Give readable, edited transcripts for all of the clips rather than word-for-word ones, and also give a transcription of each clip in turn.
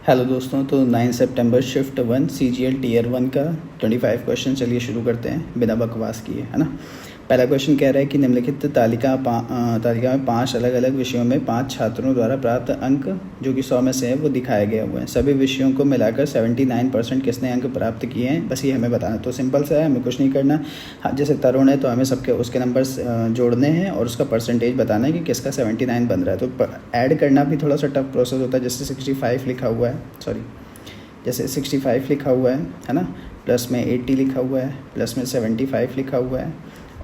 Hello दोस्तों, तो 9 सितंबर shift 1 CGL tier 1 का 25 क्वेश्चन चलिए शुरू करते हैं बिना बकवास किए, है ना। पहला क्वेश्चन कह रहा है कि निम्नलिखित तालिका में 5 अलग अलग विषयों में 5 छात्रों द्वारा प्राप्त अंक जो कि 100 में से है वो दिखाए गए हुए हैं। सभी विषयों को मिलाकर 79% किसने अंक प्राप्त किए हैं, बस ये हमें बताना। तो सिंपल सा है, हमें कुछ नहीं करना। हाँ, जैसे तरुण है तो हमें सबके उसके नंबर्स जोड़ने हैं और उसका परसेंटेज बताना है कि किसका 79 बन रहा है। तो ऐड करना भी थोड़ा सा टफ प्रोसेस होता है। जैसे 65 लिखा हुआ है, जैसे 65 लिखा हुआ है ना, प्लस में 80 लिखा हुआ है, प्लस में 75 लिखा हुआ है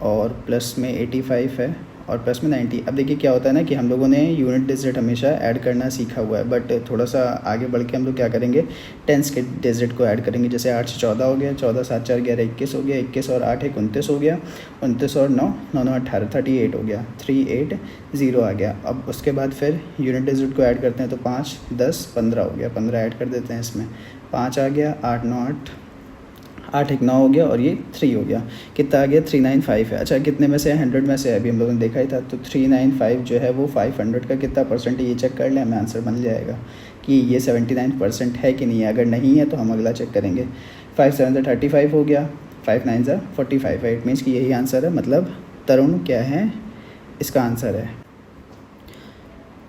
और प्लस में 85 है और प्लस में 90। अब देखिए क्या होता है ना कि हम लोगों ने यूनिट डिजिट हमेशा ऐड करना सीखा हुआ है, बट थोड़ा सा आगे बढ़ के हम लोग क्या करेंगे, टेंस के डिजिट को ऐड करेंगे। जैसे 8 से 14 हो गया, 14 7 4 11 21 हो गया, 21 और 8 1 29 हो गया, 29 और 9 9 9 18 38 हो गया, 380 आ गया। अब उसके बाद फिर यूनिट डिजिट को ऐड करते हैं तो 5 10 15 हो गया, 15 ऐड कर देते हैं इसमें, 5 आ गया, 8 9 8 1 9 हो गया और ये 3 हो गया। कितना आ गया, 395 है। अच्छा, कितने में से है, 100 में से है, अभी हम लोगों ने देखा ही था। तो 395 जो है वो 500 का कितना परसेंट है ये चेक कर लें, हमें आंसर बन जाएगा कि ये 79% है कि नहीं है। अगर नहीं है तो हम अगला चेक करेंगे। 5 7 35 हो गया, 5 9 45 है। इट मीन्स कि यही आंसर है, मतलब तरुण क्या है, इसका आंसर है।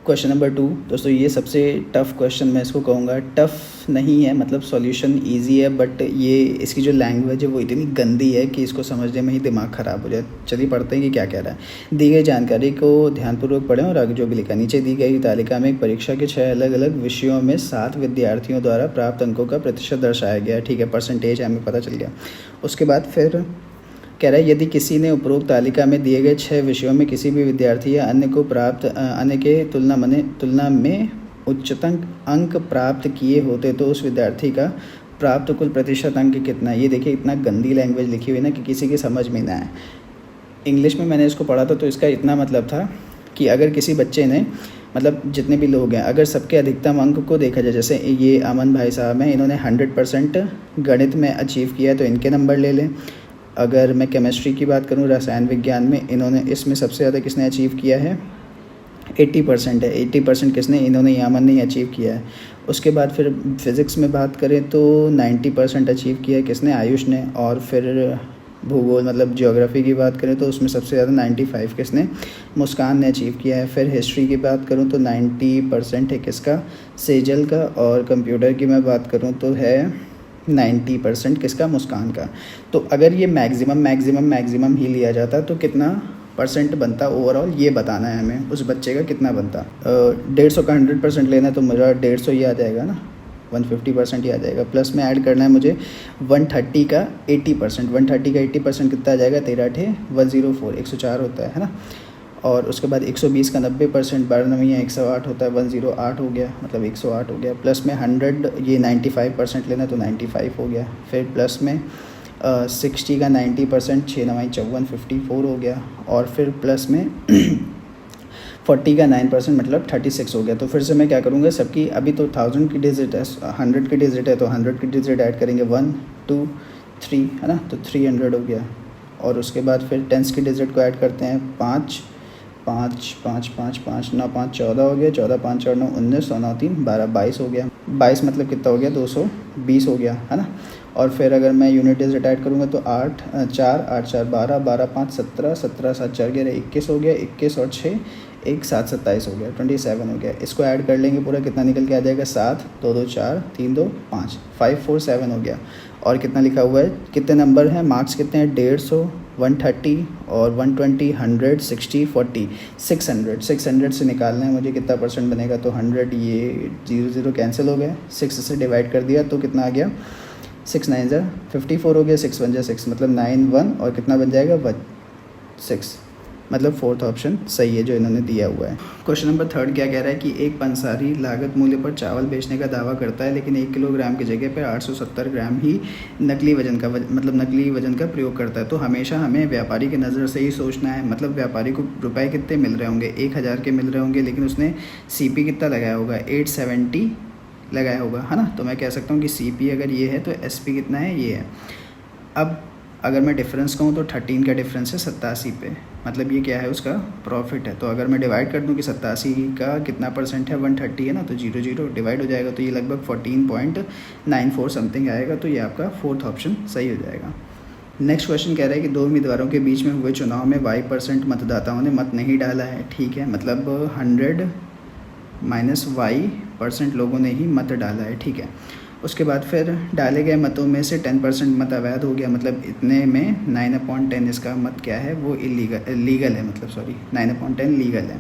क्वेश्चन नंबर 2 दोस्तों, ये सबसे टफ़ क्वेश्चन मैं इसको कहूँगा। टफ़ नहीं है, मतलब सॉल्यूशन इजी है, बट ये इसकी जो लैंग्वेज है वो इतनी गंदी है कि इसको समझने में ही दिमाग ख़राब हो जाए। चलिए पढ़ते हैं कि क्या कह रहा है। दी गई जानकारी को ध्यानपूर्वक पढ़ें और आगे जो भी लिखा। नीचे दी गई तालिका में एक परीक्षा के 6 अलग अलग विषयों में 7 विद्यार्थियों द्वारा प्राप्त अंकों का प्रतिशत दर्शाया गया है। ठीक है, परसेंटेज हमें पता चल गया। उसके बाद फिर कह रहा है, यदि किसी ने उपरोक्त तालिका में दिए गए 6 विषयों में किसी भी विद्यार्थी या अन्य के तुलना में उच्चतम अंक प्राप्त किए होते तो उस विद्यार्थी का प्राप्त कुल प्रतिशत अंक कितना है। ये देखिए, इतना गंदी लैंग्वेज लिखी हुई ना कि किसी की समझ में ना आए। इंग्लिश में मैंने इसको पढ़ा था तो इसका इतना मतलब था कि अगर किसी बच्चे ने, मतलब जितने भी लोग हैं, अगर सबके अधिकतम अंक को देखा जाए, जैसे ये अमन भाई साहब हैं, इन्होंने 100% गणित में अचीव किया है तो इनके नंबर ले लें। अगर मैं केमिस्ट्री की बात करूं, रसायन विज्ञान में, इन्होंने इसमें सबसे ज़्यादा किसने अचीव किया है, 80% है। 80% किसने, इन्होंने, यामन ने अचीव किया है। उसके बाद फिर फिज़िक्स में बात करें तो 90% अचीव किया है किसने, आयुष ने। और फिर भूगोल मतलब ज्योग्राफी की बात करें तो उसमें सबसे ज़्यादा 95 किसने, मुस्कान ने अचीव किया है। फिर हिस्ट्री की बात करूँ तो 90% है किसका, सेजल का। और कंप्यूटर की मैं बात करूँ तो है 90% किसका, मुस्कान का। तो अगर ये मैक्सिमम ही लिया जाता तो कितना परसेंट बनता ओवरऑल, ये बताना है हमें, उस बच्चे का कितना बनता। 150 का 100% लेना है तो मेरा 150 ही आ जाएगा ना, 150% ही आ जाएगा। प्लस में ऐड करना है मुझे 130 का 80%। 130 का 80% कितना आ जाएगा, 13 8 104, 104 होता है ना। और उसके बाद 120 का 90%, 12 या 108 होता है, 108 हो गया, मतलब 108 हो गया। प्लस में 100, ये 95% लेना तो 95 हो गया। फिर प्लस में 60 का 90%, 6 9 54, 54 हो गया। और फिर प्लस में 40 का 9% मतलब 36 हो गया। तो फिर से मैं क्या करूँगा, सबकी अभी तो 1000 की डिजिट है, 100 की डिजिट है तो 100 की डिजिट ऐड करेंगे, 1 2 3 है ना, तो 300 हो गया। और उसके बाद फिर टेंस की डिजिट को ऐड करते हैं, 5 5 5 5 5 9 5 14 हो गया, 14 5 और 9 19 और 9 3 12 22 हो गया। 22 मतलब कितना हो गया, 220 हो गया, है ना। और फिर अगर मैं यूनिट डिजिट ऐड करूँगा तो 8 4 8 4 12 12 5 17 17 7 4 11 21 हो गया, 21 और 6 1 7 27 हो गया, 27 हो गया। इसको ऐड कर लेंगे पूरा, कितना निकल के आ जाएगा, 7 2 2 4 3 2 5 5 4 7 हो गया। और कितना लिखा हुआ है, कितने नंबर हैं, मार्क्स कितने हैं, 150 130 और 120 100 60 40 600 से निकालना है मुझे कितना परसेंट बनेगा। तो 100, ये 0 0 कैंसिल हो गए, 6 से डिवाइड कर दिया तो कितना आ गया, 6 9 54 हो गया, 6 1 6 मतलब 9 1 और कितना बन जाएगा 6, मतलब 4th ऑप्शन सही है जो इन्होंने दिया हुआ है। क्वेश्चन नंबर 3 क्या कह रहा है कि एक पंसारी लागत मूल्य पर चावल बेचने का दावा करता है, लेकिन 1 किलोग्राम की जगह पर 870 ग्राम ही नकली वजन का प्रयोग करता है। तो हमेशा हमें व्यापारी की नज़र से ही सोचना है, मतलब व्यापारी को रुपए कितने मिल रहे होंगे, 1000 के मिल रहे होंगे, लेकिन उसने CP कितना लगाया होगा, 870 लगाया होगा, है ना। तो मैं कह सकता हूँ कि CP अगर ये है तो SP कितना है, ये है। अब अगर मैं डिफरेंस कहूँ तो 13 का डिफरेंस है 87 पे, मतलब ये क्या है उसका प्रॉफिट है। तो अगर मैं डिवाइड कर दूँ कि 87 का कितना परसेंट है, 130 है ना, तो 0 0 डिवाइड हो जाएगा, तो ये लगभग 14.94 समथिंग आएगा। तो ये आपका फोर्थ ऑप्शन सही हो जाएगा। नेक्स्ट क्वेश्चन कह रहा है कि 2 उम्मीदवारों के बीच में हुए चुनाव में y% मतदाताओं ने मत नहीं डाला है। ठीक है, मतलब 100 माइनस y% लोगों ने ही मत डाला है। ठीक है, उसके बाद फिर डाले गए मतों में से 10% मत अवैध हो गया, मतलब इतने में 9/10 इसका मत क्या है, वो लीगल है, मतलब सॉरी 9/10 लीगल है।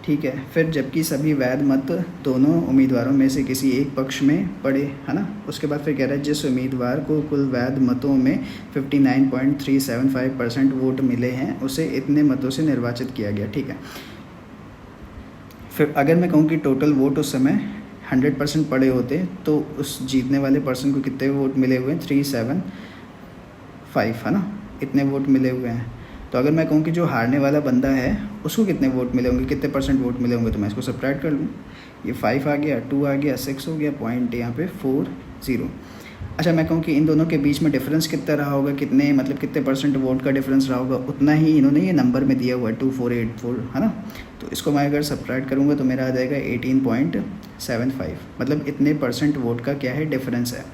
ठीक है, फिर जबकि सभी वैध मत दोनों उम्मीदवारों में से किसी एक पक्ष में पड़े, है ना। उसके बाद फिर कह रहा है जिस उम्मीदवार को कुल वैध मतों में 59.375% वोट मिले हैं उसे इतने मतों से निर्वाचित किया गया। ठीक है, फिर अगर मैं कहूँ कि टोटल वोट उस समय 100% पड़े होते तो उस जीतने वाले पर्सन को कितने वोट मिले हुए हैं, 375, है ना, इतने वोट मिले हुए हैं। तो अगर मैं कहूँ कि जो हारने वाला बंदा है उसको कितने वोट मिले होंगे, कितने % वोट मिले होंगे, तो मैं इसको सब्ट्रैक्ट कर लूँ। ये 5 आ गया, 2 आ गया, 6 हो गया, पॉइंट यहाँ पे 4 0। अच्छा, मैं कहूँ कि इन दोनों के बीच में डिफरेंस कितना रहा होगा, कितने मतलब कितने % वोट का डिफरेंस रहा होगा, उतना ही इन्होंने ये नंबर में दिया हुआ है 2484, है ना। तो इसको मैं अगर सब्ट्रैक्ट करूँगा तो मेरा आ जाएगा 18.75, मतलब इतने % वोट का क्या है डिफरेंस है।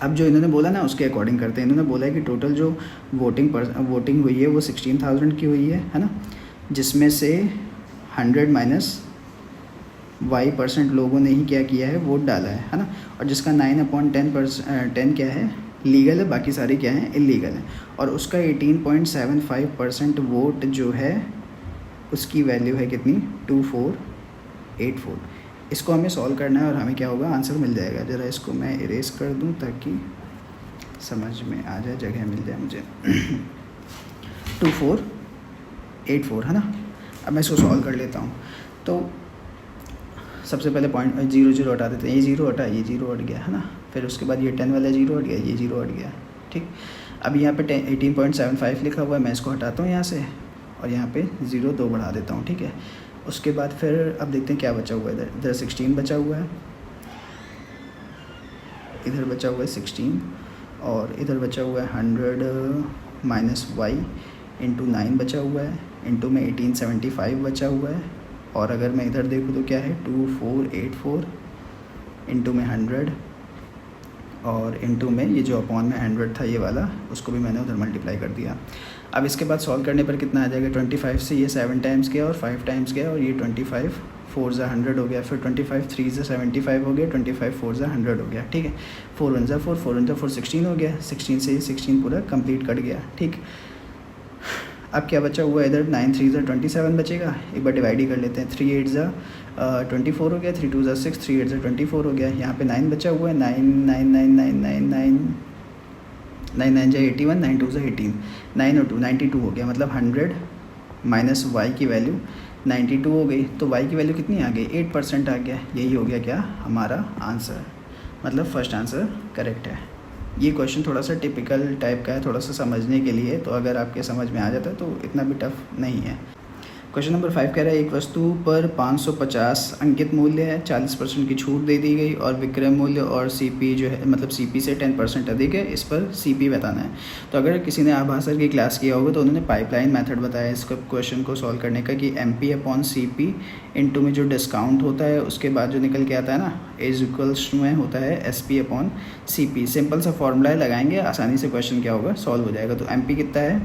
अब जो इन्होंने बोला ना उसके अकॉर्डिंग करते हैं। इन्होंने बोला है कि टोटल जो वोटिंग हुई है वो 16,000 की हुई है ना, जिसमें से 100 माइनस y% लोगों ने ही क्या किया है, वोट डाला है ना। और जिसका 9/10 क्या है, लीगल है, बाकी सारे क्या हैं, इलीगल है। और उसका 18.75% वोट जो है उसकी वैल्यू है कितनी, 2484। इसको हमें सॉल्व करना है और हमें क्या होगा, आंसर मिल जाएगा। ज़रा इसको मैं इरेज कर दूं ताकि समझ में आ जाए, जगह मिल जाए मुझे। 2484, है ना। अब मैं इसको सॉल्व कर लेता हूँ। तो सबसे पहले पॉइंट 0 0 हटा देते हैं, ये 0 हटा, ये 0 हट गया, है ना। फिर उसके बाद ये 10 वाला 0 हट गया, ये 0 हट गया। ठीक, अब यहाँ पे 18.75 लिखा हुआ है, मैं इसको हटाता हूँ यहाँ से और यहाँ पे 0 2 बढ़ा देता हूँ। ठीक है, उसके बाद फिर अब देखते हैं क्या बचा हुआ है। इधर 16 बचा हुआ है, इधर बचा हुआ है 16, और इधर बचा हुआ है 100 माइनस y इंटू 9 बचा हुआ है, इंटू में 1875 बचा हुआ है। और अगर मैं इधर देखूँ तो क्या है, 2484 इंटू में 100, और इंटू में ये जो अपॉन में 100 था ये वाला, उसको भी मैंने उधर मल्टीप्लाई कर दिया। अब इसके बाद सॉल्व करने पर कितना आ जाएगा, 25 से ये 7 टाइम्स गया और 5 टाइम्स गया, और ये 25 4 ज़ा 100 हो गया, फिर 25 3 ज़ा 75 हो गया, 25 4 ज़ा 100 हो गया। ठीक है, 4 1 ज़ा 4, 4 1 ज़ा 4, 16 हो गया, 16 से 16 पूरा कंप्लीट कट गया। ठीक, अब क्या बचा हुआ है इधर, 9 3 ज़ा 27 बचेगा, एक बार डिवाइड ही कर लेते हैं। 3 8 ज़ा 24 हो गया, 3 2 ज़ा 6, 3 8 ज़ा 24 हो गया। यहाँ पे 9 बचा हुआ है, 9 9 9 9 9 9 9 9 जा 81, 9 2 ज़ा 18, 9 और 2 92 हो गया, मतलब 100 माइनस y की वैल्यू 92 हो गई। तो y की वैल्यू कितनी आ गई, 8% आ गया। यही हो गया क्या हमारा आंसर, मतलब फर्स्ट आंसर करेक्ट है। ये क्वेश्चन थोड़ा सा टिपिकल टाइप का है, थोड़ा सा समझने के लिए, तो अगर आपके समझ में आ जाता है तो इतना भी टफ नहीं है। क्वेश्चन नंबर 5 कह रहा है एक वस्तु पर 550 अंकित मूल्य है, 40% की छूट दे दी गई और विक्रय मूल्य और सीपी जो है, मतलब सीपी से 10% अधिक है, इस पर सीपी बताना है। तो अगर किसी ने आभासर की क्लास किया होगा तो उन्होंने पाइपलाइन मेथड बताया इसको क्वेश्चन को सॉल्व करने का, कि MP/CP इंटू में जो डिस्काउंट होता है उसके बाद जो निकल के आता है ना, इज इक्वल्स में होता है SP/CP। सिंपल सा फॉर्मूला लगाएंगे, आसानी से क्वेश्चन क्या होगा, सॉल्व हो जाएगा। तो MP कितना है,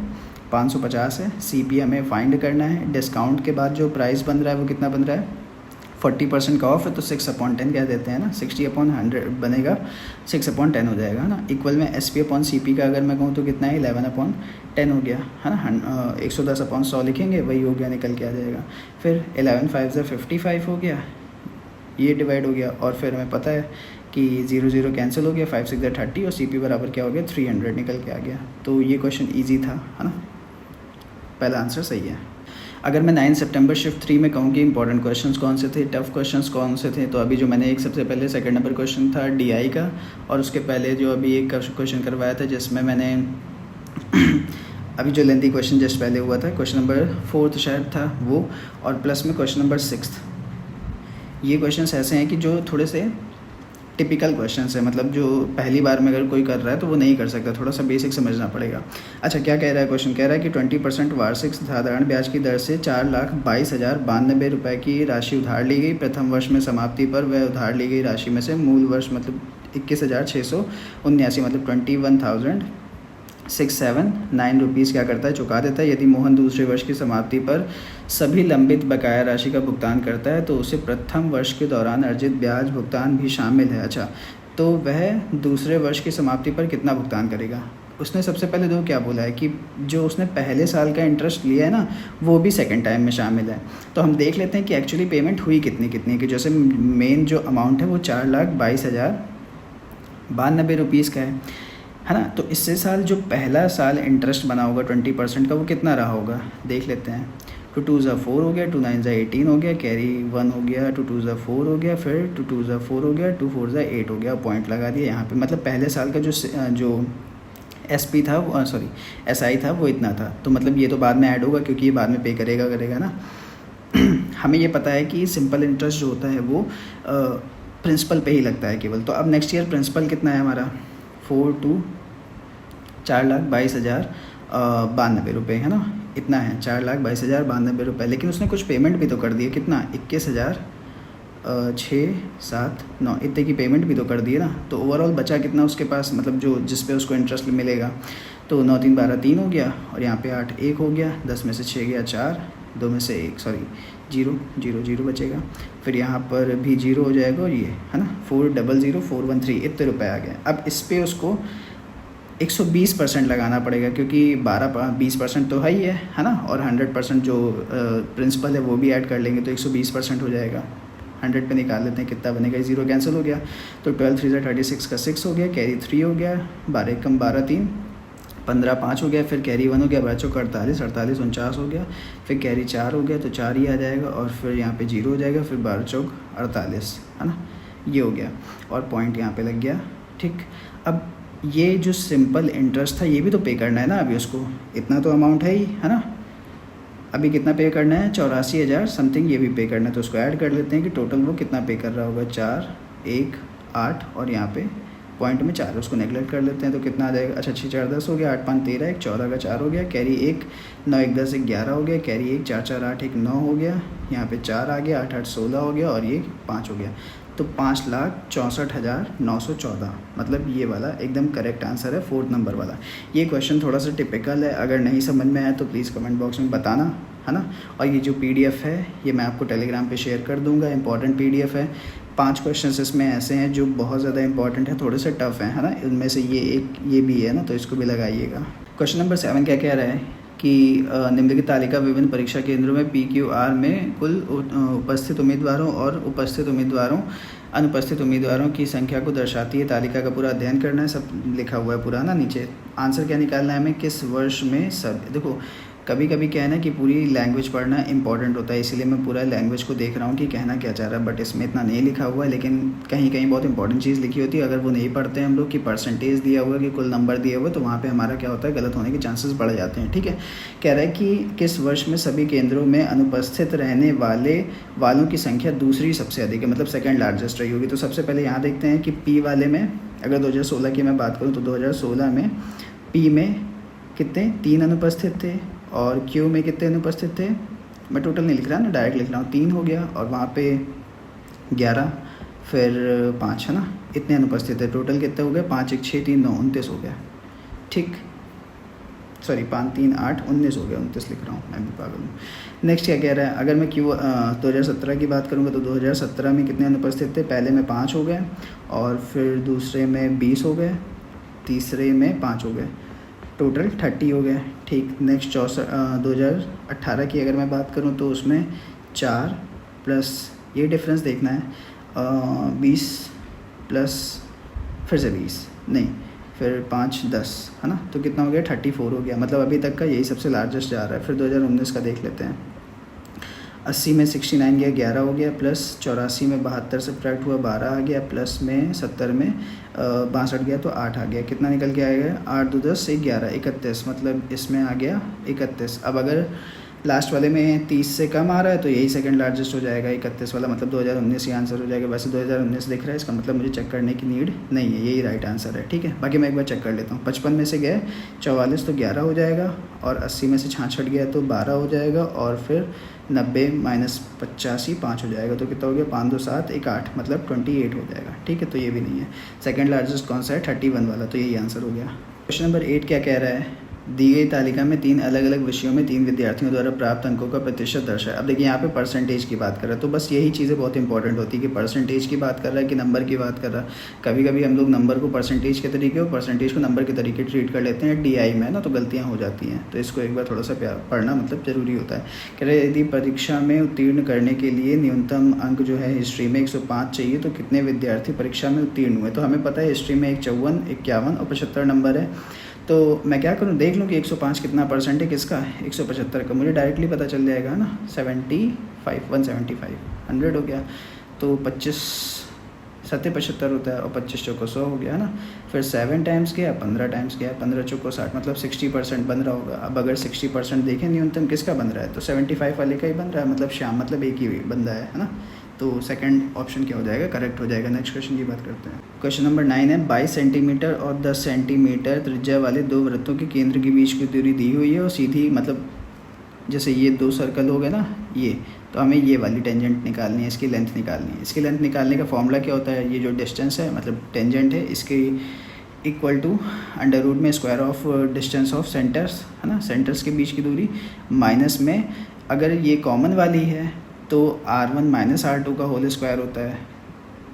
550 है, CP हमें फाइंड करना है। डिस्काउंट के बाद जो प्राइस बन रहा है वो कितना बन रहा है, 40% का ऑफ है, तो 6/10 कह देते हैं ना, 60/100 बनेगा, 6/10 हो जाएगा, है ना। इक्वल में SP/CP का अगर मैं कहूँ तो कितना है, 11/10 हो गया, है ना। 110/100 लिखेंगे, वही हो गया, निकल के आ जाएगा। फिर 11 5 ज़ा 55 हो गया, ये डिवाइड हो गया, और फिर हमें पता है कि 0 0 कैंसिल हो गया, 5 6 ज़ा 30, और CP बराबर क्या हो गया, 300 निकल के आ गया। तो ये क्वेश्चन ईजी था, है ना, पहला आंसर सही है। अगर मैं 9 सितंबर शिफ्ट 3 में कहूँ कि इंपॉर्टेंट क्वेश्चंस कौन से थे, टफ क्वेश्चंस कौन से थे, तो अभी जो मैंने एक सबसे पहले सेकंड नंबर क्वेश्चन था DI का, और उसके पहले जो अभी एक क्वेश्चन करवाया था जिसमें मैंने अभी जो लेंथी क्वेश्चन जस्ट पहले हुआ था, क्वेश्चन नंबर 4 शायद था वो, और प्लस में क्वेश्चन नंबर 6। ये क्वेश्चन ऐसे हैं कि जो थोड़े से टिपिकल क्वेश्चन है, मतलब जो पहली बार में अगर कोई कर रहा है तो वो नहीं कर सकता, थोड़ा सा बेसिक समझना पड़ेगा। अच्छा, क्या कह रहा है क्वेश्चन? कह रहा है कि 20% वार्षिक साधारण ब्याज की दर से 4,22,092 रुपये की राशि उधार ली गई। प्रथम वर्ष में समाप्ति पर वह उधार ली गई राशि में से मूल वर्ष मतलब 21,679 मतलब 21,679 रुपीज़ क्या करता है, चुका देता है। यदि मोहन दूसरे वर्ष की समाप्ति पर सभी लंबित बकाया राशि का भुगतान करता है तो उसे प्रथम वर्ष के दौरान अर्जित ब्याज भुगतान भी शामिल है। अच्छा, तो वह दूसरे वर्ष की समाप्ति पर कितना भुगतान करेगा? उसने सबसे पहले तो क्या बोला है कि जो उसने पहले साल का इंटरेस्ट लिया है ना, वो भी सेकंड टाइम में शामिल है। तो हम देख लेते हैं कि एक्चुअली पेमेंट हुई कितनी की। जैसे मेन जो अमाउंट है वो 4,22,092 रुपीज़ का है ना। तो इससे साल जो पहला साल इंटरेस्ट बना होगा 20% का, वो कितना रहा होगा देख लेते हैं। 2 2 4 हो गया, 2 9 18 हो गया, कैरी 1 हो गया, 2 2 4 हो गया, फिर 2 2 4 हो गया, 2 4 8 हो गया, पॉइंट लगा दिया यहाँ पे। मतलब पहले साल का जो SP था, सॉरी SI था, वो इतना था। तो मतलब ये तो बाद में ऐड होगा क्योंकि ये बाद में पे करेगा ना। हमें ये पता है कि सिंपल इंटरेस्ट जो होता है वो प्रिंसिपल पे ही लगता है केवल। तो अब नेक्स्ट ईयर प्रिंसिपल कितना है हमारा? 4,22,092 रुपये है ना, इतना है 4,22,092 रुपये। लेकिन उसने कुछ पेमेंट भी तो कर दी है, कितना? 21,679 इतने की पेमेंट भी तो कर दी है ना। तो ओवरऑल बचा कितना उसके पास, मतलब जो जिस पे उसको इंटरेस्ट मिलेगा? तो 9 3 12 3 हो गया, और यहाँ पे 8 1 हो गया, 10 में से 6 गया 4, 2 में से 1 सॉरी 0 0 0 बचेगा, फिर यहाँ पर भी 0 हो जाएगा, और ये है ना 4,00,413 इतने रुपए आ गए। अब इस पर उसको 120% लगाना पड़ेगा क्योंकि 20% तो है ही है ना, और 100% जो प्रिंसिपल है वो भी ऐड कर लेंगे तो 120% हो जाएगा। 100 पे निकाल लेते हैं, कितना बनेगा? 0 कैंसिल हो गया, तो 12 3 36 का 6 हो गया, कैरी 3 हो गया, 12 कम 12 3 15 5 हो गया, फिर कैरी 1 हो गया, 12 चौक 48 48 49 हो गया, फिर कैरी 4 हो गया तो 4 ही आ जाएगा, और फिर यहाँ पे 0 हो जाएगा, फिर 12 चौक 48 है ना, ये हो गया, और पॉइंट यहाँ पे लग गया। ठीक, अब ये जो सिंपल इंटरेस्ट था ये भी तो पे करना है ना अभी उसको, इतना तो अमाउंट है ही है ना। अभी कितना पे करना है? 84,000 समथिंग ये भी पे करना है, तो उसको ऐड कर लेते हैं कि टोटल वो कितना पे कर रहा होगा। 4 1 8 और यहाँ पे पॉइंट में 4 उसको नेगलेक्ट कर लेते हैं, तो कितना आ जाएगा? अच्छा 6 4 10 हो गया, 8 5 13 1 14 का 4 हो गया, कैरी 1 9 1 10 1 11 हो गया, कैरी 1 4 4 8 1 9 हो गया, यहाँ पे 4 आ गया, 8 8 16 हो गया, और ये 5 हो गया, तो 5,64,914 मतलब ये वाला एकदम करेक्ट आंसर है, 4th नंबर वाला। ये क्वेश्चन थोड़ा सा टिपिकल है, अगर नहीं समझ में आया तो प्लीज़ कमेंट बॉक्स में बताना है ना। और ये जो PDF है ये मैं आपको टेलीग्राम पे शेयर कर दूंगा, इंपॉर्टेंट PDF है। 5 क्वेश्चन इसमें ऐसे हैं जो बहुत ज़्यादा इंपॉर्टेंट है, थोड़े से टफ हैं है ना, इनमें से ये भी है ना, तो इसको भी लगाइएगा। क्वेश्चन नंबर 7 क्या कह रहा है कि निम्नलिखित तालिका विभिन्न परीक्षा केंद्रों में PQR में कुल उपस्थित उम्मीदवारों और अनुपस्थित उम्मीदवारों की संख्या को दर्शाती है। तालिका का पूरा अध्ययन करना है, सब लिखा हुआ है पूरा ना नीचे। आंसर क्या निकालना है हमें? किस वर्ष में सब, देखो कभी कभी क्या है ना कि पूरी लैंग्वेज पढ़ना इंपॉर्टेंट होता है, इसीलिए मैं पूरा लैंग्वेज को देख रहा हूँ कि कहना क्या चाह रहा है, बट इसमें इतना नहीं लिखा हुआ है, लेकिन कहीं कहीं बहुत इंपॉर्टेंट चीज़ लिखी होती है। अगर वो नहीं पढ़ते हैं हम लोग कि परसेंटेज दिया हुआ है कि कुल नंबर दिया हुआ है, तो वहाँ पे हमारा क्या होता है, गलत होने के चांसेस बढ़ जाते हैं। ठीक है, कह रहा है कि किस वर्ष में सभी केंद्रों में अनुपस्थित रहने वालों की संख्या दूसरी सबसे अधिक है, मतलब सेकेंड लार्जेस्ट रही होगी। तो सबसे पहले यहाँ देखते हैं कि P वाले में, अगर 2016 की मैं बात करूँ तो 2016 में P में कितने 3 अनुपस्थित थे, और Q में कितने अनुपस्थित थे? मैं टोटल नहीं लिख रहा ना, डायरेक्ट लिख रहा हूँ, 3 हो गया, और वहाँ पे 11 फिर 5 है ना, इतने अनुपस्थित है। टोटल कितने हो गए? 5 1 6 3 9 29 हो गया। ठीक, सॉरी 5 3 8 19 हो गया, 29 लिख रहा हूँ, मैं भी पागल हूँ। नेक्स्ट क्या कह रहा है? अगर मैं 2017 की बात करूँगा तो 2017 में कितने अनुपस्थित थे? पहले में 5 हो गए, और फिर दूसरे में 20 हो गए, तीसरे में 5 हो गए, टोटल 30 हो गया। ठीक, नेक्स्ट 2018 की अगर मैं बात करूं तो उसमें 4 प्लस ये डिफरेंस देखना है, 20 प्लस फिर से 20 नहीं, फिर 5 10 है ना, तो कितना हो गया? 34 हो गया, मतलब अभी तक का यही सबसे लार्जेस्ट जा रहा है। फिर 2019 का देख लेते हैं। 80 में 69 गया, 11 हो गया, प्लस 84 में 72 से सब्ट्रैक्ट हुआ 12 आ गया, प्लस में 70 में 62 गया तो 8 आ गया। कितना निकल के आएगा? 8 2 10 1 11 31, मतलब इसमें आ गया 31। अब अगर लास्ट वाले में 30 से कम आ रहा है तो यही सेकंड लार्जेस्ट हो जाएगा 31 वाला, मतलब 2019 ही आंसर हो जाएगा। वैसे 2019 दिख रहा है, इसका मतलब मुझे चेक करने की नीड नहीं है, यही राइट आंसर है। ठीक है, बाकी मैं एक बार चेक कर लेता हूँ। 55 में से गया 44 तो 11 हो जाएगा, और 80 में से 66 गया तो 12 हो जाएगा, और फिर 90 माइनस 85 5 हो जाएगा, तो कितना हो गया 5 2 7 1 8, मतलब 28 हो जाएगा। ठीक है, तो ये भी नहीं है। सेकंड लार्जेस्ट कौन सा है? 31 वाला, तो यही आंसर हो गया। क्वेश्चन नंबर 8 क्या कह रहा है? दी गई तालिका में 3 अलग अलग विषयों में 3 विद्यार्थियों द्वारा प्राप्त अंकों का प्रतिशत दर्शाए। अब देखिए यहाँ पे परसेंटेज की बात कर रहा है, तो बस यही चीज़ें बहुत इंपॉर्टेंट होती है कि परसेंटेज की बात कर रहा है कि नंबर की बात कर रहा है। कभी कभी हम लोग नंबर को परसेंटेज के तरीके और परसेंटेज को नंबर के तरीके ट्रीट कर लेते हैं DI में ना, तो गलतियाँ हो जाती हैं। तो इसको एक बार थोड़ा सा पढ़ना मतलब ज़रूरी होता है। कह रहे यदि परीक्षा में उत्तीर्ण करने के लिए न्यूनतम अंक जो है हिस्ट्री में 105 चाहिए, तो कितने विद्यार्थी परीक्षा में उत्तीर्ण हुए? तो हमें पता है हिस्ट्री में 54, 51 और 75 नंबर है। तो मैं क्या करूँ, देख लूँ कि 105 कितना परसेंट है किसका, 175 का। मुझे डायरेक्टली पता चल जाएगा ना, 75 175 100 हो गया, तो 25 7 75 होता है, और 25 चौको 100 हो गया है ना। फिर 7 टाइम्स गया, 15 टाइम्स गया, 15 चौको 60, मतलब 60% बन रहा होगा। अब अगर 60% देखें न्यूनतम किसका बन रहा है, तो 75 वाले का ही बन रहा है, मतलब श्याम, मतलब एक ही बंदा है ना। तो सेकंड ऑप्शन क्या हो जाएगा, करेक्ट हो जाएगा। नेक्स्ट क्वेश्चन की बात करते हैं। क्वेश्चन नंबर 9 है 22 सेंटीमीटर और 10 सेंटीमीटर त्रिज्या वाले 2 वृत्तों के केंद्र के बीच की दूरी दी हुई है, और सीधी, मतलब जैसे ये 2 सर्कल हो गए ना ये, तो हमें ये वाली टेंजेंट निकालनी है, इसकी लेंथ निकालनी है। इसकी लेंथ निकालने का फॉर्मूला क्या होता है, ये जो डिस्टेंस है मतलब टेंजेंट है, इसके इक्वल टू अंडर रूट में square of distance of centres, है ना, सेंटर्स के बीच की दूरी, माइनस में अगर ये कॉमन वाली है तो R1 माइनस R2 का होल स्क्वायर होता है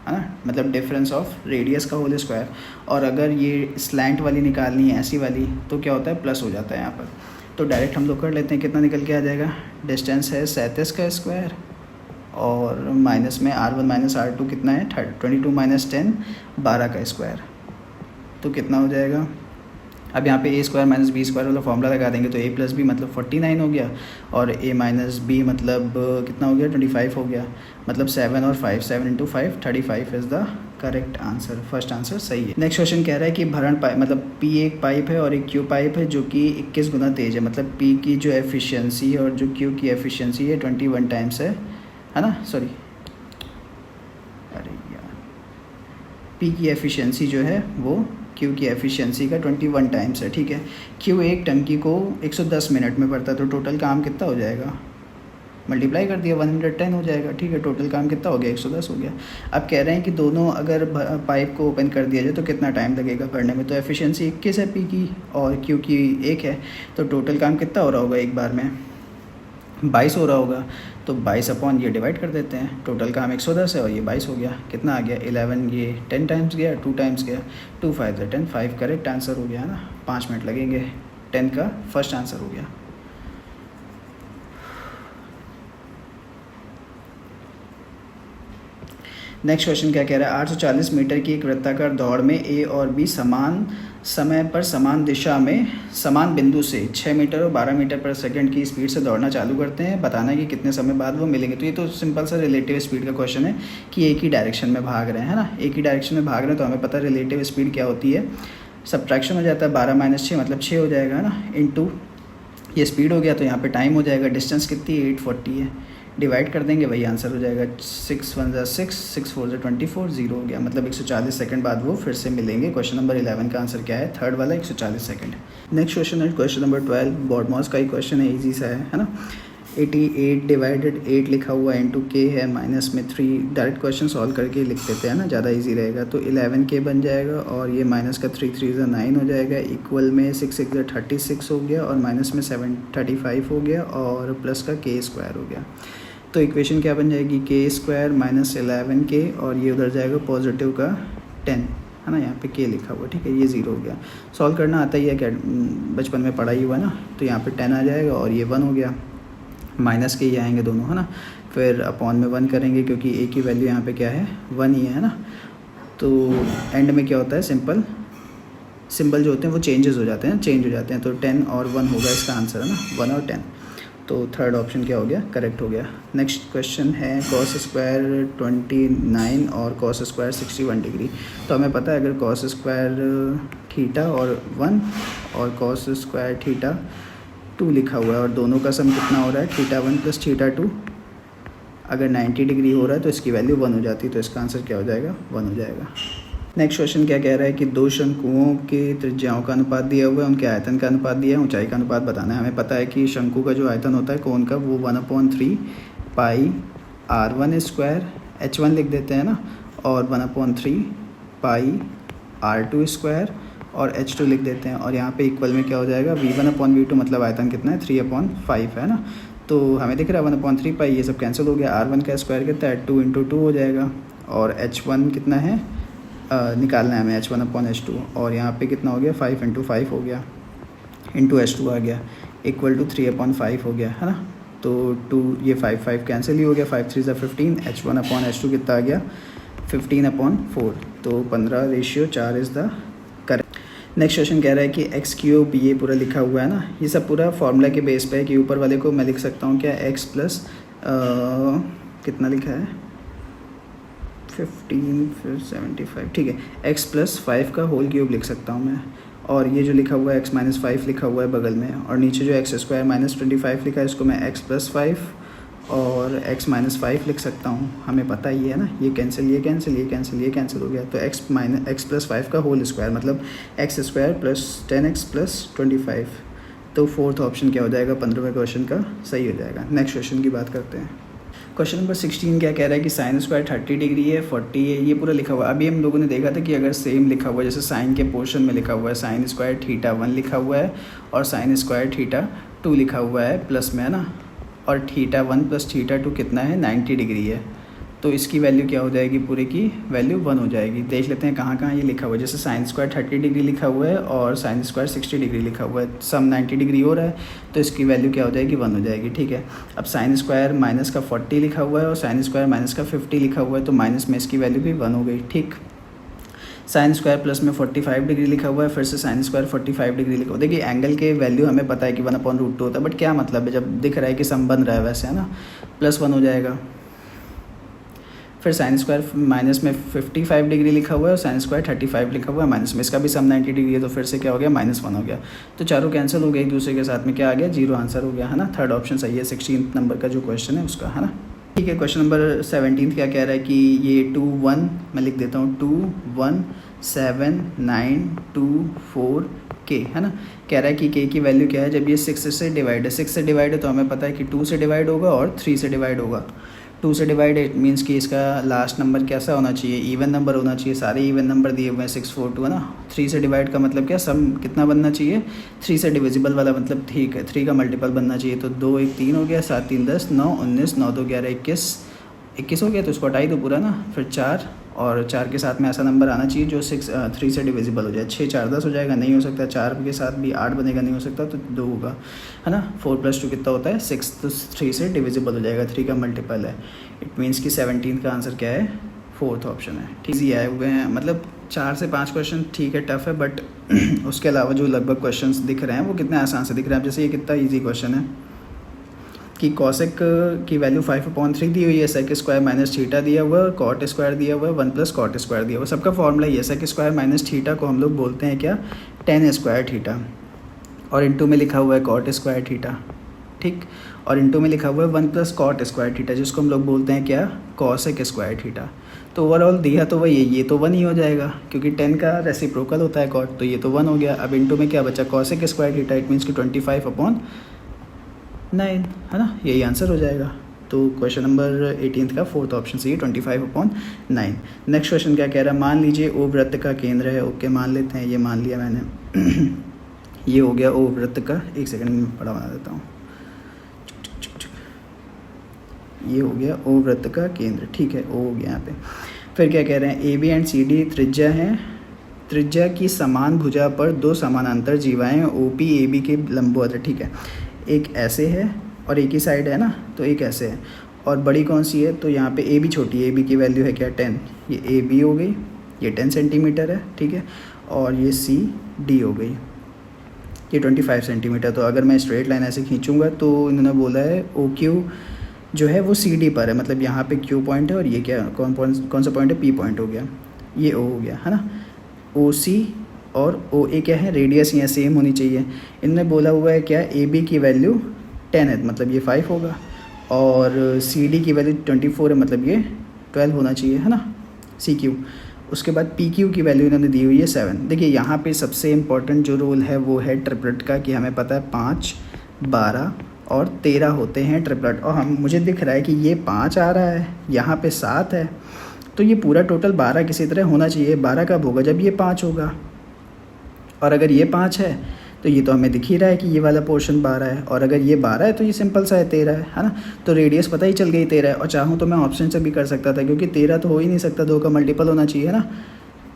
ना, मतलब डिफरेंस ऑफ रेडियस का होल स्क्वायर। और अगर ये स्लैंट वाली निकालनी है, ऐसी वाली, तो क्या होता है, प्लस हो जाता है यहाँ पर। तो डायरेक्ट हम लोग कर लेते हैं, कितना निकल के आ जाएगा, डिस्टेंस है 37 का स्क्वायर, और माइनस में R1 माइनस R2 कितना है 22 माइनस 10 12 का स्क्वायर, तो कितना हो जाएगा। अब यहाँ पे a square minus B square वाला फॉर्मूला लगा देंगे, तो a प्लस बी मतलब 49 हो गया, और a माइनस बी मतलब कितना हो गया 25 हो गया, मतलब 7 और 5, 7 into 5 35 is the correct answer. First answer सही है। नेक्स्ट क्वेश्चन कह रहा है कि भरण पाइप, मतलब P एक पाइप है और एक Q पाइप है जो कि 21 गुना तेज है, मतलब P की जो एफिशिएंसी है और जो Q की एफिशिएंसी है 21 टाइम्स है ना, सॉरी, अरे यार, P की एफिशिएंसी जो है वो Q की एफिशिएंसी का 21 टाइम्स है। ठीक है, Q एक टंकी को 110 मिनट में पड़ता है, तो टोटल काम कितना हो जाएगा, मल्टीप्लाई कर दिया 110 हो जाएगा। ठीक है, टोटल काम कितना हो गया 110 हो गया। अब कह रहे हैं कि दोनों अगर पाइप को ओपन कर दिया जाए तो कितना टाइम लगेगा भरने में, तो एफिशिएंसी 21 है P की और Q की 1 है, तो टोटल काम कितना हो रहा होगा एक बार में 22 हो रहा होगा। तो 22 अपॉन ये डिवाइड कर देते हैं, टोटल काम 110 है और ये 22 हो गया, कितना आ गया 11, ये 10 टाइम्स गया, 2 टाइम्स गया, 2 5 10, 5 करेक्ट आंसर हो गया है ना। 5 मिनट लगेंगे, 10 का फर्स्ट आंसर हो गया। नेक्स्ट क्वेश्चन क्या कह रहा है, 840 मीटर की एक वृत्ताकार दौड़ में A और B समान समय पर समान दिशा में समान बिंदु से 6 मीटर और 12 मीटर पर सेकंड की स्पीड से दौड़ना चालू करते हैं, बताना है कि कितने समय बाद वो मिलेंगे। तो ये तो सिंपल सा रिलेटिव स्पीड का क्वेश्चन है कि एक ही डायरेक्शन में भाग रहे हैं, है ना, एक ही डायरेक्शन में भाग रहे हैं, तो हमें पता है रिलेटिव स्पीड क्या होती है, सब्ट्रैक्शन हो जाता है, 12 माइनस 6 मतलब 6 हो जाएगा, है ना, इनटू ये स्पीड हो गया, तो यहाँ पे टाइम हो जाएगा, डिस्टेंस कितनी 840 है, डिवाइड कर देंगे वही आंसर हो जाएगा, 6 1 6 6 4 24 0 हो गया, मतलब 140 सेकंड बाद वो फिर से मिलेंगे। क्वेश्चन नंबर 11 का आंसर क्या है, थर्ड वाला 140 सेकंड। नेक्स्ट क्वेश्चन है क्वेश्चन नंबर 12, बॉडमॉस का ही क्वेश्चन है, इजी सा है ना। 88 डिवाइडेड 8 लिखा हुआ इंटू के है, माइनस में 3, डायरेक्ट क्वेश्चन सॉल्व करके लिख देते हैं ना, ज़्यादा इजी रहेगा। तो 11k बन जाएगा और ये माइनस का 3 3 9 हो जाएगा, इक्वल में 6 6 36 हो गया, और माइनस में 7 35 हो गया, और प्लस का k स्क्वायर हो गया। तो इक्वेशन क्या बन जाएगी, k स्क्वायर माइनस 11k, और ये उधर जाएगा पॉजिटिव का 10, है ना, यहाँ पे k लिखा हुआ, ठीक है, ये 0 हो गया। सॉल्व करना आता ही है, क्या बचपन में पढ़ा ही हुआ ना, तो यहाँ पे 10 आ जाएगा और ये 1 हो गया, माइनस के ही आएंगे दोनों, है ना, फिर अपॉन में 1 करेंगे क्योंकि a की वैल्यू यहाँ पे क्या है 1 ही है ना। तो एंड में क्या होता है, सिंबल जो होते हैं वो चेंज हो जाते हैं, तो 10 और 1 होगा इसका आंसर, है ना, 1 और 10। तो थर्ड ऑप्शन क्या हो गया, करेक्ट हो गया। नेक्स्ट क्वेश्चन है कॉस स्क्वायर 29 और कॉस स्क्वायर 61 डिग्री। तो हमें पता है अगर कॉस स्क्वायर थीटा और 1 और कॉस स्क्वायर थीटा 2 लिखा हुआ है और दोनों का सम कितना हो रहा है θ1 प्लस θ2। अगर 90 डिग्री हो रहा है तो इसकी वैल्यू 1 हो जाती है, तो इसका आंसर क्या हो जाएगा 1 हो जाएगा। नेक्स्ट क्वेश्चन क्या कह रहा है कि दो शंकुओं के त्रिज्याओं का अनुपात दिया हुआ है, उनके आयतन का अनुपात दिया है, ऊंचाई का अनुपात बताना है। हमें पता है कि शंकु का जो आयतन होता है कोण का वो 1/3 पाई r1 स्क्वायर h1 लिख देते हैं ना, और 1/3 पाई r2 स्क्वायर और h2 लिख देते हैं, और यहाँ पे इक्वल में क्या हो जाएगा v1/v2 मतलब आयतन कितना है 3/5 है ना। तो हमें दिख रहा है 1/3 पाई, ये सब कैंसिल हो गया, r1 का स्क्वायर कितना है 2 × 2 हो जाएगा, और h1 कितना है निकालना है हमें h1/h2, और यहाँ पे कितना हो गया 5 × 5 हो गया इंटू h2 आ गया इक्वल टू 3/5 हो गया है ना। तो 2 ये 5 कैंसिल ही हो गया, 5 3 15, h1/h2 कितना आ गया 15/4, तो 15:4 is the correct. Next question कह रहा है कि x³ ये पूरा लिखा हुआ है ना, ये सब पूरा फॉर्मूला के बेस पे है कि ऊपर वाले को मैं लिख सकता हूँ क्या x प्लस कितना लिखा है 15 फिर 75, ठीक है x प्लस 5 का होल क्यूब लिख सकता हूँ मैं, और ये जो लिखा हुआ है x माइनस 5 लिखा हुआ है बगल में, और नीचे जो x स्क्वायर माइनस 25 लिखा है इसको मैं x प्लस 5 और x माइनस 5 लिख सकता हूँ। हमें पता ही है ना, ये कैंसिल ये कैंसिल ये कैंसिल ये कैंसिल हो गया, तो x प्लस 5 का होल स्क्वायर मतलब x square plus 10x plus 25, तो फोर्थ ऑप्शन क्या हो जाएगा 15वें क्वेश्चन का सही हो जाएगा। नेक्स्ट क्वेश्चन की बात करते हैं। क्वेश्चन नंबर 16 क्या कह रहा है कि साइन स्क्वायर 30 डिग्री है 40 है, ये पूरा लिखा हुआ है। अभी हम लोगों ने देखा था कि अगर सेम लिखा हुआ है, जैसे साइन के पोर्शन में लिखा हुआ है साइन स्क्वायर θ1 लिखा हुआ है और साइन स्क्वायर θ2 लिखा हुआ है प्लस में है ना, और θ1 प्लस θ2 कितना है 90 डिग्री है, तो इसकी वैल्यू क्या हो जाएगी पूरे की वैल्यू 1 हो जाएगी। देख लेते हैं कहाँ कहाँ ये लिखा हुआ है, जैसे साइन स्क्वायर 30 डिग्री लिखा हुआ है और साइन स्क्वायर 60 डिग्री लिखा हुआ है, सम 90 डिग्री हो रहा है तो इसकी वैल्यू क्या हो जाएगी 1 हो जाएगी, ठीक है। अब साइन स्क्वायर माइनस का 40 लिखा हुआ है और साइन स्क्वायर माइनस का 50 लिखा हुआ है, तो माइनस में इसकी वैल्यू भी 1 हो गई, ठीक। साइन स्क्वायर प्लस में 45 डिग्री लिखा हुआ है, फिर से साइन स्क्वायर 45 डिग्री लिखा हुआ है। देखिए एंगल के वैल्यू हमें पता है कि 1/√2 होता है, बट क्या मतलब है जब दिख रहा है कि सम बन रहा है वैसे है ना, प्लस 1 हो जाएगा। फिर साइन स्क्वायर माइनस में 55 डिग्री लिखा हुआ है और साइन स्क्वायर 35 लिखा हुआ है माइनस में, इसका भी सम 90 डिग्री है, तो फिर से क्या हो गया -1 हो गया, तो चारों कैंसिल हो गए एक दूसरे के साथ में, क्या आ गया 0 आंसर हो गया है ना। थर्ड ऑप्शन सही है 16 नंबर का जो क्वेश्चन है उसका है ना, ठीक है। क्वेश्चन नंबर 17 क्या कह रहा है कि ये 2 1 मैं लिख देता हूँ 2 1 7 9 2 4 k है ना। कह रहा है कि k की वैल्यू क्या है जब ये 6 से डिवाइड है, 6 से डिवाइड है तो हमें पता है कि 2 से डिवाइड होगा और 3 से डिवाइड होगा। 2 से डिवाइड इट मीन्स कि इसका लास्ट नंबर कैसा होना चाहिए इवन नंबर होना चाहिए, सारे इवन नंबर दिए हुए हैं 6 4 2 है ना। 3 से डिवाइड का मतलब क्या सम कितना बनना चाहिए 3 से डिविजिबल वाला मतलब ठीक है 3 का मल्टीपल बनना चाहिए, तो 2 1 3 हो गया, 7 3 10 9 19 9 2 11 21 हो गया, तो इसको हटाई दो पूरा ना। फिर 4 और 4 के साथ में ऐसा नंबर आना चाहिए जो 3 से डिविजिबल हो जाए। 6 4 10 हो जाएगा, नहीं हो सकता। 4 के साथ भी 8 बनेगा, नहीं हो सकता, तो 2 होगा है ना। 4 + 2 कितना होता है 6, तो 3 से डिविजिबल हो जाएगा, 3 का मल्टीपल है। इट मीन्स कि 17 का आंसर क्या है फोर्थ ऑप्शन है। ईजी आए हुए हैं, मतलब 4 से 5 क्वेश्चन ठीक है टफ है, बट उसके अलावा जो लगभग क्वेश्चंस दिख रहे हैं वो कितने आसान से दिख रहे हैं। जैसे ये कितना ईजी क्वेश्चन है कि कॉसेक की वैल्यू 5/3 दी हुई है, सेक स्क्वायर माइनस थीटा दिया हुआ है और कॉट स्क्वायर दिया हुआ है, 1 + कॉट स्क्वायर दिया हुआ है। सबका फॉर्मूला ये है, सेक स्क्वायर माइनस थीटा को हम लोग बोलते हैं क्या tan स्क्वायर थीटा, और इंटू में लिखा हुआ है कॉट स्क्वायर थीटा, ठीक, और इंटू में लिखा हुआ है 1 + कॉट स्क्वायर थीटा जिसको हम लोग बोलते हैं क्या कॉसेक स्क्वायर थीटा। तो ओवरऑल दिया तो वही है, ये तो 1 ही हो जाएगा क्योंकि 10 का रेसिप्रोकल होता है कॉट, तो ये तो 1 हो गया। अब इंटू में क्या बचा cosec square theta, it means कि 25/9 है ना, यही आंसर हो जाएगा। तो क्वेश्चन नंबर 18 का फोर्थ ऑप्शन सही है 25/9। नेक्स्ट क्वेश्चन क्या कह रहा है, मान लीजिए ओ वृत्त का केंद्र है, ओके मान लेते हैं, ये मान लिया मैंने ये हो गया ओ वृत्त का, एक सेकंड में बड़ा बना देता हूँ, ये हो गया ओ वृत्त का केंद्र, ठीक है ओ हो गया यहाँ पे। फिर क्या कह रहे हैं A B and C D त्रिज्या है, त्रिज्या की समान भुजा पर 2 समानांतर जीवाएँ ओ पी ए बी के लंबवत है, ठीक है। एक ऐसे है और एक ही साइड है ना, तो एक ऐसे है और बड़ी कौन सी है, तो यहाँ पे ए बी छोटी है, ए बी की वैल्यू है क्या 10, ये ए बी हो गई, ये 10 सेंटीमीटर है, ठीक है, और ये सी डी हो गई, ये 25 सेंटीमीटर। तो अगर मैं स्ट्रेट लाइन ऐसे खींचूंगा तो इन्होंने बोला है ओ क्यू जो है वो सी डी पर है, मतलब यहाँ पे क्यू पॉइंट है और ये क्या कौन सा पॉइंट है पी पॉइंट हो गया, ये ओ हो गया है ना। ओ सी और ओ ए क्या है, रेडियस यहाँ सेम होनी चाहिए। इनने बोला हुआ है क्या, ए बी की वैल्यू 10 है मतलब ये 5 होगा, और सी डी की वैल्यू 24 है मतलब ये 12 होना चाहिए, है ना, सी क्यू। उसके बाद पी क्यू की वैल्यू इन्होंने दी हुई है 7। देखिए यहाँ पे सबसे इम्पॉर्टेंट जो रूल है वो है ट्रिपलेट का, कि हमें पता है 5, 12 और 13 होते हैं ट्रिपलेट, और हम मुझे दिख रहा है कि ये 5 आ रहा है, यहाँ पे 7 है, तो ये पूरा टोटल 12 किसी तरह होना चाहिए। 12 कब होगा, जब ये 5 होगा, और अगर ये 5 है तो ये तो हमें दिख ही रहा है कि ये वाला पोर्शन 12 है, और अगर ये 12 है तो ये सिंपल सा है 13 है ना। तो रेडियस पता ही चल गई 13 है, और चाहूँ तो मैं ऑप्शन से भी कर सकता था, क्योंकि 13 तो हो ही नहीं सकता, 2 का मल्टीपल होना चाहिए, है ना,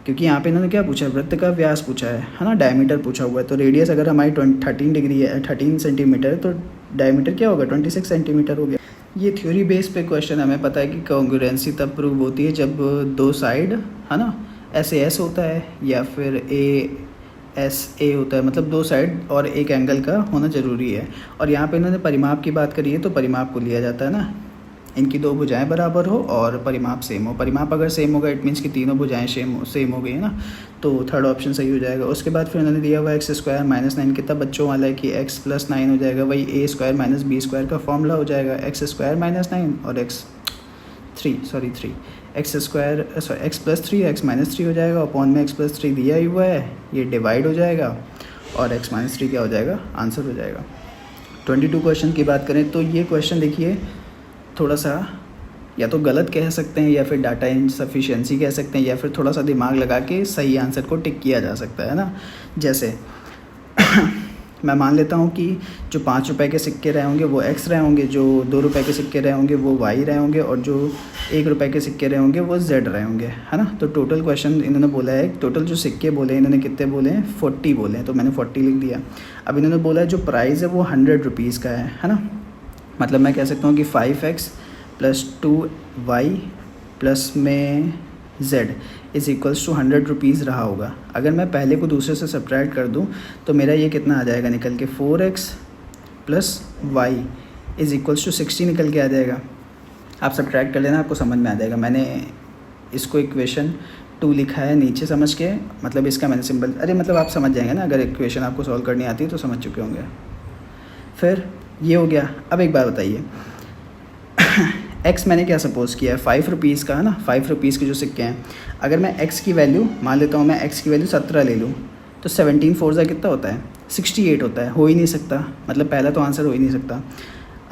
क्योंकि यहाँ पे इन्होंने क्या पूछा है, वृत्त का व्यास पूछा है ना, डायमीटर पूछा हुआ है। तो रेडियस अगर हमारी 13 डिग्री है, 13 सेंटीमीटर है, तो डायमीटर क्या होगा, 26 सेंटीमीटर हो गया। ये थ्योरी बेस पे क्वेश्चन, हमें पता है कि कॉन्ग्रुएंसी तब प्रूव होती है जब दो साइड, है ना, ऐसे एस होता है या फिर ए एस ए होता है, मतलब दो साइड और एक एंगल का होना ज़रूरी है। और यहाँ पे इन्होंने परिमाप की बात करी है, तो परिमाप को लिया जाता है ना, इनकी दो भुजाएं बराबर हो और परिमाप सेम हो। परिमाप अगर सेम होगा इट मीन्स कि तीनों भुजाएं सेम हो गई है ना, तो थर्ड ऑप्शन सही हो जाएगा। उसके बाद फिर उन्होंने दिया हुआ एक्स स्क्वायर माइनस 9, कितना बच्चों वाला है कि एक्स प्लस 9 हो जाएगा, वही ए स्क्वायर माइनस बी स्क्वायर का फॉर्मूला हो जाएगा, एक्स स्क्वायर माइनस 9 और एक्स प्लस 3 एक्स माइनस 3 हो जाएगा, अपॉन में एक्स प्लस 3 दिया ही हुआ है, ये डिवाइड हो जाएगा और एक्स माइनस 3 क्या हो जाएगा, आंसर हो जाएगा। 22 क्वेश्चन की बात करें तो ये क्वेश्चन देखिए थोड़ा सा या तो गलत कह सकते हैं या फिर डाटा इनसफिशिएंसी कह सकते हैं, या फिर थोड़ा सा दिमाग लगा के सही आंसर को टिक किया जा सकता है ना। जैसे मैं मान लेता हूँ कि जो 5 रुपए के सिक्के रहे होंगे वो एक्स रहे होंगे, जो 2 रुपए के सिक्के रहे होंगे वो वाई रहे होंगे, और जो 1 रुपए के सिक्के रहे होंगे वो जेड रहे होंगे, है ना। तो टोटल क्वेश्चन इन्होंने बोला है, टोटल जो सिक्के बोले हैं इन्होंने कितने बोले हैं, 40 बोले हैं, तो मैंने 40 लिख दिया। अब इन्होंने बोला है जो प्राइस है वो 100 रुपीज़ का है ना। मतलब मैं कह सकता हूँ कि 5x + 2y प्लस में z is equals to 100 rupees रहा होगा। अगर मैं पहले को दूसरे से सब्ट्रैक्ट कर दूं तो मेरा ये कितना आ जाएगा निकल के, 4x + y is equals to 60 निकल के आ जाएगा। आप सब्ट्रैक्ट कर लेना, आपको समझ में आ जाएगा। मैंने इसको इक्वेशन 2 लिखा है नीचे समझ के, मतलब इसका मैंने सिंबल, अरे मतलब आप समझ जाएंगे ना, अगर इक्वेशन आपको सॉल्व करनी आती है तो समझ चुके होंगे। फिर ये हो गया। अब एक बात बताइए, x मैंने क्या सपोज़ किया है, 5 रुपीज़ का है ना, 5 रुपीज़ के जो सिक्के हैं, अगर मैं x की वैल्यू मान लेता हूँ, मैं x की वैल्यू 17 ले लूँ तो 17 4 जा कितना होता है, 68 होता है। हो ही नहीं सकता, मतलब पहला तो आंसर हो ही नहीं सकता।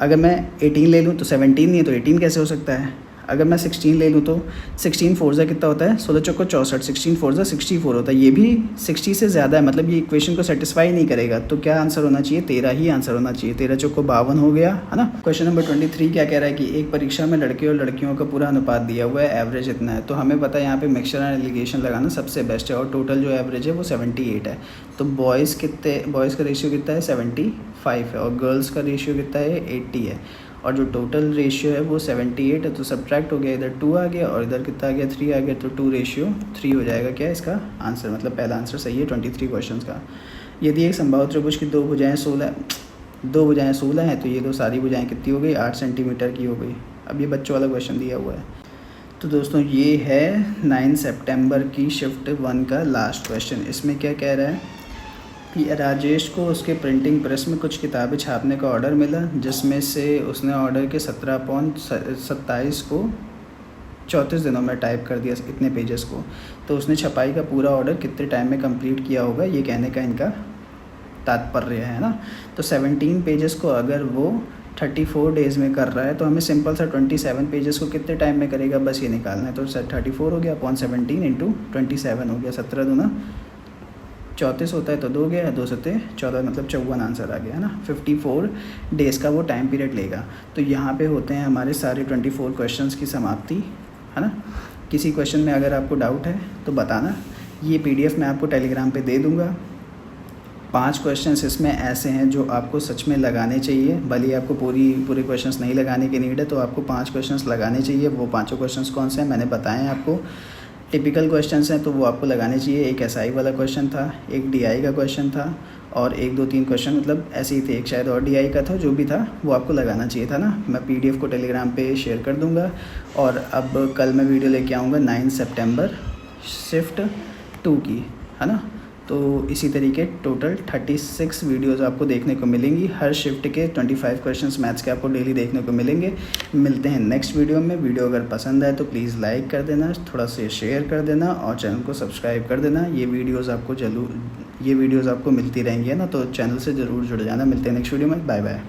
अगर मैं 18 ले लूँ तो 17 नहीं है, तो 18 कैसे हो सकता है। अगर मैं 16 ले लूँ तो 16 4 जा कितना होता है, 16 चौको 64, 16 4 जा 64 होता है। ये भी 60 से ज़्यादा है, मतलब ये इक्वेशन को सेटिस्फाई नहीं करेगा। तो क्या आंसर होना चाहिए, 13 ही आंसर होना चाहिए। 13 चौको 52 हो गया, है ना। क्वेश्चन नंबर 23 क्या कह रहा है कि एक परीक्षा में लड़के और लड़कियों का पूरा अनुपात दिया हुआ है, एवरेज इतना है। तो हमें पता है यहाँ पे मिक्सचर एंड एलिगेशन लगाना सबसे बेस्ट है, और टोटल जो एवरेज है वो 78 है। तो बॉयज़ का रेशियो कितना है, 75 है, और गर्ल्स का रेशियो कितना है, 80 है, और जो टोटल रेशियो है वो 78 है। तो सब्ट्रैक्ट हो गया, इधर 2 आ गया और इधर कितना आ गया, 3 आ गया, तो 2:3 हो जाएगा क्या इसका आंसर, मतलब पहला आंसर सही है 23 क्वेश्चन का। यदि एक समबाहु त्रिभुज की दो भुजाएं 16 हैं तो ये दो सारी भुजाएं कितनी हो गई, 8 सेंटीमीटर की हो गई। अब ये बच्चों वाला क्वेश्चन दिया हुआ है। तो दोस्तों ये है 9 सितंबर की शिफ्ट 1 का लास्ट क्वेश्चन। इसमें क्या कह रहा है कि राजेश को उसके प्रिंटिंग प्रेस में कुछ किताबें छापने का ऑर्डर मिला, जिसमें से उसने ऑर्डर के 17/27 को 34 दिनों में टाइप कर दिया इतने पेजेस को। तो उसने छपाई का पूरा ऑर्डर कितने टाइम में कंप्लीट किया होगा, ये कहने का इनका तात्पर्य है ना। तो 17 पेजेस को अगर वो 34 डेज़ में कर रहा है तो हमें सिंपल सा 27 पेजेस को कितने टाइम में करेगा, बस ये निकालना है। तो 34 हो गया अपॉन 17 × 27 हो गया, 17 दूना 34 होता है, तो 2 गया, 2 7 14, मतलब 54 आंसर आ गया, है ना। 54 डेज़ का वो टाइम पीरियड लेगा। तो यहाँ पे होते हैं हमारे सारे 24 क्वेश्चंस की समाप्ति, है ना। किसी क्वेश्चन में अगर आपको डाउट है तो बताना, ये PDF मैं आपको टेलीग्राम पे दे दूँगा। 5 क्वेश्चंस इसमें ऐसे हैं जो आपको सच में लगाने चाहिए, भले आपको पूरे क्वेश्चंस नहीं लगाने की नीड है, तो आपको 5 क्वेश्चंस लगाने चाहिए। वो 5 क्वेश्चंस कौन से हैं मैंने बताए हैं आपको। टिपिकल क्वेश्चंस हैं तो वो आपको लगाने चाहिए। एक SI वाला क्वेश्चन था, एक DI का क्वेश्चन था, और 1 2 3 क्वेश्चन मतलब ऐसे ही थे, एक शायद और DI का था, जो भी था वो आपको लगाना चाहिए था ना। मैं PDF को टेलीग्राम पे शेयर कर दूंगा। और अब कल मैं वीडियो लेके आऊँगा 9 सितंबर शिफ्ट 2 की, है ना। तो इसी तरीके टोटल 36 वीडियोस आपको देखने को मिलेंगी। हर शिफ्ट के 25 क्वेश्चंस मैथ्स के आपको डेली देखने को मिलेंगे। मिलते हैं नेक्स्ट वीडियो में। वीडियो अगर पसंद आए तो प्लीज़ लाइक कर देना, थोड़ा सा शेयर कर देना और चैनल को सब्सक्राइब कर देना। ये वीडियोज़ आपको मिलती रहेंगी है ना, तो चैनल से ज़रूर जुड़ जाना। मिलते हैं नेक्स्ट वीडियो में। Bye bye.